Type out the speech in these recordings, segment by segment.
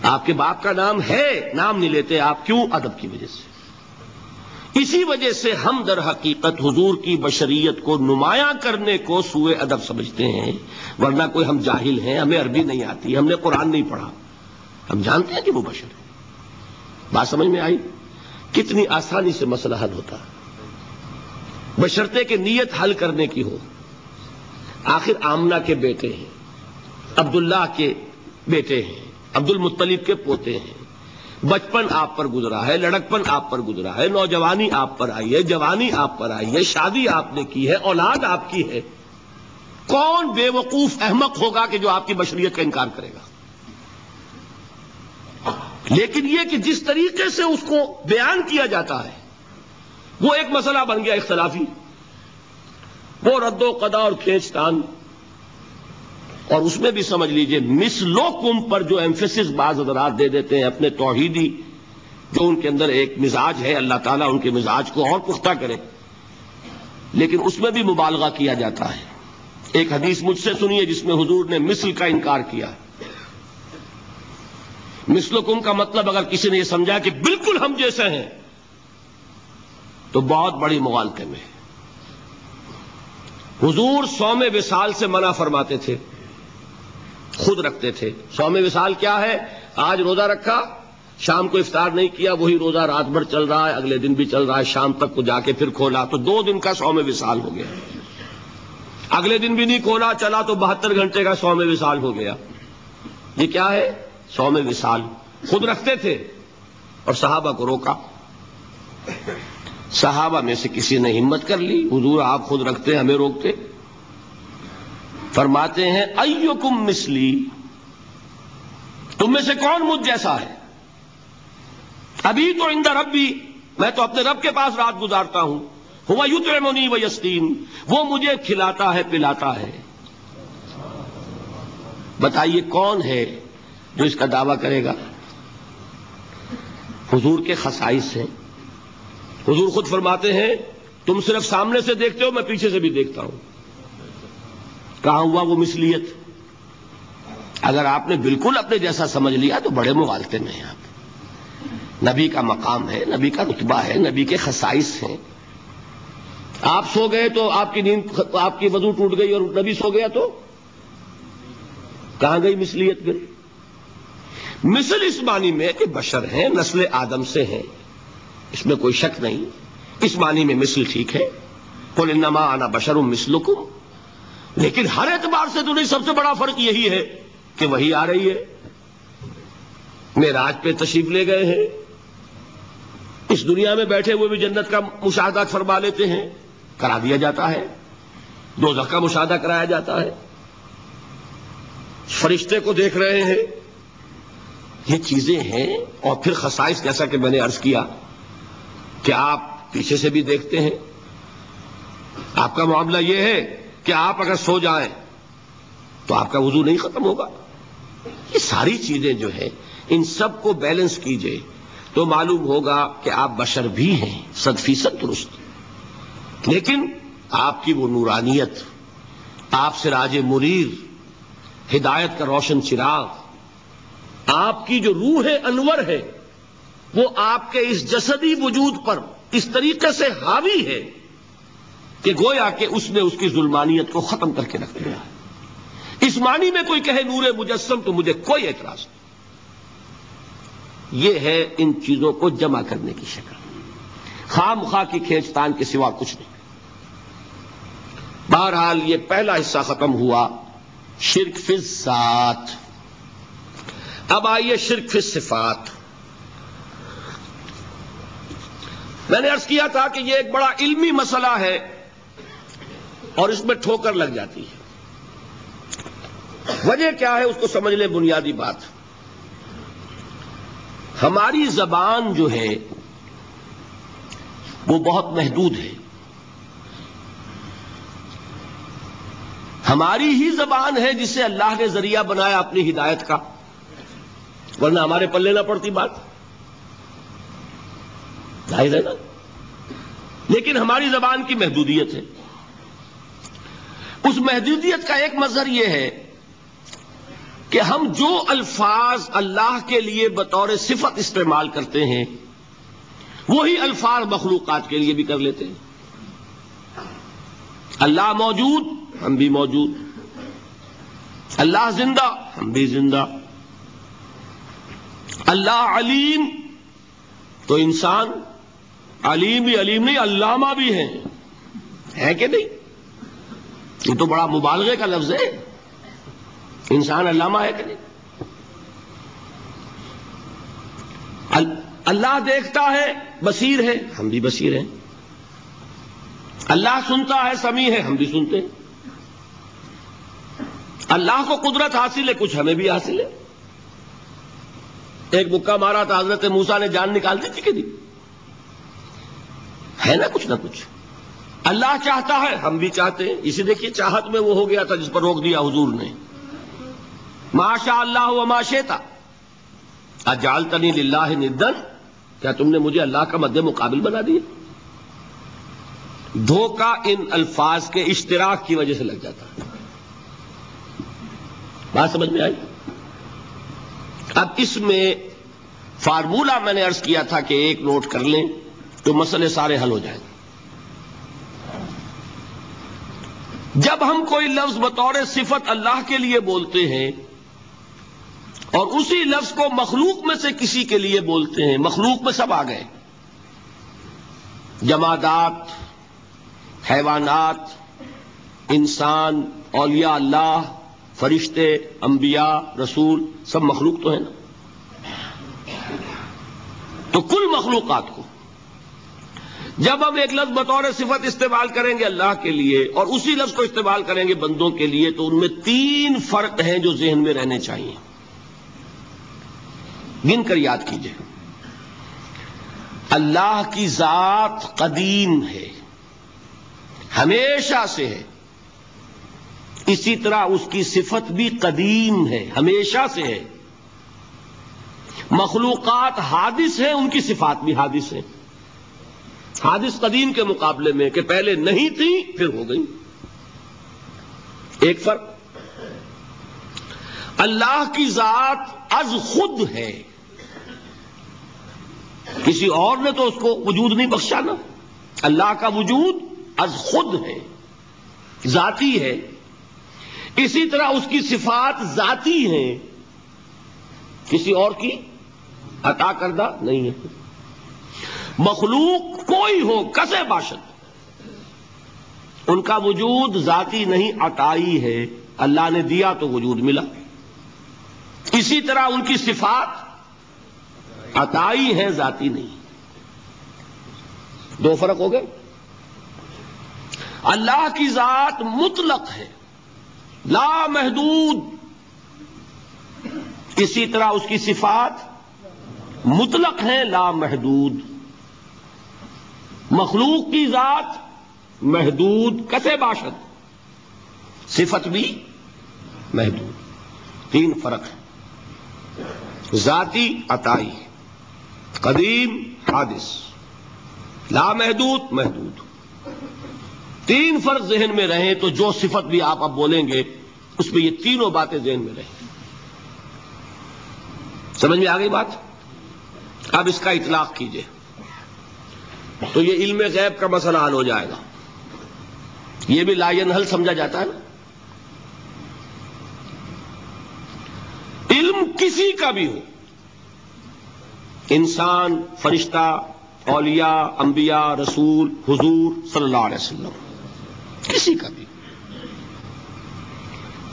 آپ کے باپ کا نام ہے، نام نہیں لیتے آپ، کیوں؟ ادب کی وجہ سے۔ اسی وجہ سے ہم در حقیقت حضور کی بشریت کو نمایاں کرنے کو سوء ادب سمجھتے ہیں، ورنہ کوئی ہم جاہل ہیں، ہمیں عربی نہیں آتی، ہم نے قرآن نہیں پڑھا، ہم جانتے ہیں کہ وہ بشر ہے۔ بات سمجھ میں آئی؟ کتنی آسانی سے مسئلہ حل ہوتا ہے، بشرطے کہ نیت حل کرنے کی ہو۔ آخر آمنہ کے بیٹے ہیں، عبداللہ کے بیٹے ہیں، عبد المطلب کے پوتے ہیں، بچپن آپ پر گزرا ہے، لڑکپن آپ پر گزرا ہے، نوجوانی آپ پر آئی ہے، جوانی آپ پر آئی ہے، شادی آپ نے کی ہے، اولاد آپ کی ہے۔ کون بے وقوف احمق ہوگا کہ جو آپ کی بشریت کا انکار کرے گا؟ لیکن یہ کہ جس طریقے سے اس کو بیان کیا جاتا ہے وہ ایک مسئلہ بن گیا اختلافی، وہ رد و قضا اور کھینچ تان۔ اور اس میں بھی سمجھ لیجئے مثلکم پر جو ایمفیسس بعض حضرات دے دیتے ہیں اپنے توحیدی، جو ان کے اندر ایک مزاج ہے، اللہ تعالیٰ ان کے مزاج کو اور پختہ کرے، لیکن اس میں بھی مبالغہ کیا جاتا ہے۔ ایک حدیث مجھ سے سنیے جس میں حضور نے مثل کا انکار کیا۔ مثلکم کا مطلب اگر کسی نے یہ سمجھا کہ بالکل ہم جیسے ہیں تو بہت بڑی مغالطے میں۔ حضور صوم وصال سے منع فرماتے تھے، خود رکھتے تھے۔ صوم وصال کیا ہے؟ آج روزہ رکھا، شام کو افطار نہیں کیا، وہی روزہ رات بھر چل رہا ہے، اگلے دن بھی چل رہا ہے، شام تک کو جا کے پھر کھولا تو 2 دن کا صوم وصال ہو گیا۔ اگلے دن بھی نہیں کھولا، چلا تو 72 گھنٹے کا صوم وصال ہو گیا۔ یہ کیا ہے؟ صوم وصال۔ خود رکھتے تھے اور صحابہ کو روکا۔ صحابہ میں سے کسی نے ہمت کر لی، حضور آپ خود رکھتے ہمیں روکتے؟ فرماتے ہیں ایکم مثلی، تم میں سے کون مجھ جیسا ہے؟ ابھی تو عند ربی، میں تو اپنے رب کے پاس رات گزارتا ہوں، ہوا یطعمنی ویسقین، وہ مجھے کھلاتا ہے پلاتا ہے۔ بتائیے کون ہے جو اس کا دعویٰ کرے گا؟ حضور کے خصائص ہیں۔ حضور خود فرماتے ہیں تم صرف سامنے سے دیکھتے ہو، میں پیچھے سے بھی دیکھتا ہوں۔ کہاں ہوا وہ مثلیت؟ اگر آپ نے بالکل اپنے جیسا سمجھ لیا تو بڑے مغالطے میں ہیں آپ۔ نبی کا مقام ہے، نبی کا رتبہ ہے، نبی کے خصائص ہیں۔ آپ سو گئے تو آپ کی نیند، آپ کی وضو ٹوٹ گئی اور نبی سو گیا تو کہاں گئی مثلیت پھر؟ مثل اس معنی میں کہ بشر ہیں، نسل آدم سے ہیں، اس میں کوئی شک نہیں، اس معنی میں مثل ٹھیک ہے، قل انما انا بشر مثلکم۔ لیکن ہر اعتبار سے تو نہیں، سب سے بڑا فرق یہی ہے کہ وہی آ رہی ہے، معراج پہ تشریف لے گئے ہیں، اس دنیا میں بیٹھے ہوئے بھی جنت کا مشاہدہ فرما لیتے ہیں، کرا دیا جاتا ہے، دوزخ کا مشاہدہ کرایا جاتا ہے، فرشتے کو دیکھ رہے ہیں، یہ چیزیں ہیں۔ اور پھر خصائص جیسا کہ میں نے عرض کیا کہ آپ پیچھے سے بھی دیکھتے ہیں۔ آپ کا معاملہ یہ ہے کہ آپ اگر سو جائیں تو آپ کا وضو نہیں ختم ہوگا۔ یہ ساری چیزیں جو ہیں ان سب کو بیلنس کیجئے تو معلوم ہوگا کہ آپ بشر بھی ہیں، 100% درست، لیکن آپ کی وہ نورانیت، آپ سراج منیر، ہدایت کا روشن چراغ، آپ کی جو روح انور ہے وہ آپ کے اس جسدی وجود پر اس طریقے سے حاوی ہے کہ گویا کہ اس نے اس کی ظلمانیت کو ختم کر کے رکھ دیا ہے۔ اس معنی میں کوئی کہے نور مجسم تو مجھے کوئی اعتراض نہیں۔ یہ ہے ان چیزوں کو جمع کرنے کی شکل، خواہ مخواہ کی کھینچ تان کے سوا کچھ نہیں۔ بہرحال یہ پہلا حصہ ختم ہوا، شرک فی الذات۔ اب آئیے شرک فی الصفات۔ میں نے عرض کیا تھا کہ یہ ایک بڑا علمی مسئلہ ہے اور اس میں ٹھوکر لگ جاتی ہے۔ وجہ کیا ہے اس کو سمجھ لیں۔ بنیادی بات، ہماری زبان جو ہے وہ بہت محدود ہے۔ ہماری ہی زبان ہے جسے اللہ نے ذریعہ بنایا اپنی ہدایت کا، ورنہ ہمارے پلے نہ پڑتی بات، ظاہر ہے نا۔ لیکن ہماری زبان کی محدودیت ہے۔ اس محدودیت کا ایک مظہر یہ ہے کہ ہم جو الفاظ اللہ کے لیے بطور صفت استعمال کرتے ہیں وہی الفاظ مخلوقات کے لیے بھی کر لیتے ہیں. اللہ موجود، ہم بھی موجود. اللہ زندہ، ہم بھی زندہ. اللہ علیم، تو انسان علیم بھی علیم نہیں، علامہ بھی ہے کہ نہیں؟ یہ تو بڑا مبالغے کا لفظ ہے. انسان علامہ ہے کہ نہیں؟ اللہ دیکھتا ہے، بصیر ہے، ہم بھی بصیر ہیں. اللہ سنتا ہے، سمیع ہے، ہم بھی سنتے ہیں. اللہ کو قدرت حاصل ہے، کچھ ہمیں بھی حاصل ہے. ایک مکہ مارا تھا حضرت موسیٰ نے، جان نکال دی تھی کہ نہیں؟ ہے نا کچھ نہ کچھ. اللہ چاہتا ہے، ہم بھی چاہتے ہیں. اسی دیکھیے چاہت میں وہ ہو گیا تھا جس پر روک دیا حضور نے. ما شاء اللہ وما شئت اجعلتنی للہ ندا، کیا تم نے مجھے اللہ کا مد مقابل بنا دیا؟ دھوکہ ان الفاظ کے اشتراک کی وجہ سے لگ جاتا ہے. بات سمجھ میں آئی؟ اب اس میں فارمولہ میں نے عرض کیا تھا کہ ایک نوٹ کر لیں تو مسئلے سارے حل ہو جائیں گے. جب ہم کوئی لفظ بطور صفت اللہ کے لیے بولتے ہیں اور اسی لفظ کو مخلوق میں سے کسی کے لیے بولتے ہیں، مخلوق میں سب آ گئے، جمادات، حیوانات، انسان، اولیاء اللہ، فرشتے، انبیاء، رسول، سب مخلوق تو ہیں نا. تو کل مخلوقات کو جب ہم ایک لفظ بطور صفت استعمال کریں گے اللہ کے لیے اور اسی لفظ کو استعمال کریں گے بندوں کے لیے، تو ان میں 3 فرق ہیں جو ذہن میں رہنے چاہیے. گن کر یاد کیجئے. اللہ کی ذات قدیم ہے، ہمیشہ سے ہے. اسی طرح اس کی صفت بھی قدیم ہے، ہمیشہ سے ہے. مخلوقات حادث ہیں، ان کی صفات بھی حادث ہیں. حادث قدیم کے مقابلے میں کہ پہلے نہیں تھی پھر ہو گئی. ایک فرق. اللہ کی ذات از خود ہے، کسی اور نے تو اس کو وجود نہیں بخشا نا. اللہ کا وجود از خود ہے، ذاتی ہے. اسی طرح اس کی صفات ذاتی ہیں، کسی اور کی عطا کردہ نہیں ہے. مخلوق کوئی ہو کسے باشد، ان کا وجود ذاتی نہیں، عطائی ہے. اللہ نے دیا تو وجود ملا. اسی طرح ان کی صفات عطائی ہیں، ذاتی نہیں. 2 فرق ہو گئے. اللہ کی ذات مطلق ہے، لا محدود. اسی طرح اس کی صفات مطلق ہیں، لا محدود. مخلوق کی ذات محدود کسے باشد، صفت بھی محدود. 3 فرق ہے، ذاتی، عطائی، قدیم، حادث، لا محدود، محدود. 3 فرق ذہن میں رہیں تو جو صفت بھی آپ اب بولیں گے اس میں یہ تینوں باتیں ذہن میں رہیں. سمجھ میں آ گئی بات؟ اب اس کا اطلاق کیجئے تو یہ علم غیب کا مسئلہ حل ہو جائے گا. یہ بھی لا ینحل سمجھا جاتا ہے نا. علم کسی کا بھی ہو، انسان، فرشتہ، اولیاء، انبیاء، رسول، حضور صلی اللہ علیہ وسلم، کسی کا بھی،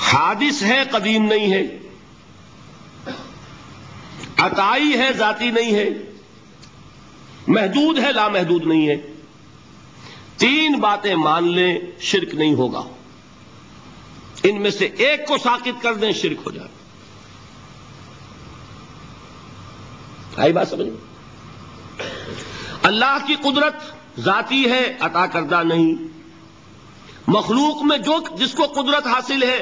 حادث ہے، قدیم نہیں ہے، عطائی ہے، ذاتی نہیں ہے، محدود ہے، لا محدود نہیں ہے. 3 باتیں مان لیں، شرک نہیں ہوگا. ان میں سے ایک کو ساقط کر دیں، شرک ہو جائے. آئی بات سمجھ میں؟ اللہ کی قدرت ذاتی ہے، عطا کردہ نہیں. مخلوق میں جس کو قدرت حاصل ہے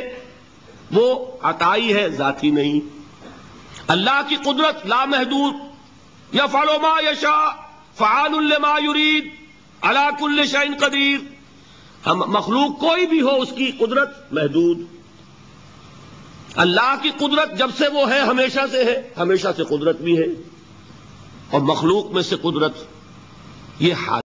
وہ عطائی ہے، ذاتی نہیں. اللہ کی قدرت لا محدود، یفعل ما یشاء فعال لما یرید علی کل شیء قدیر. ہم مخلوق کوئی بھی ہو اس کی قدرت محدود. اللہ کی قدرت جب سے وہ ہے ہمیشہ سے ہے، ہمیشہ سے قدرت بھی ہے، اور مخلوق میں سے قدرت یہ حادث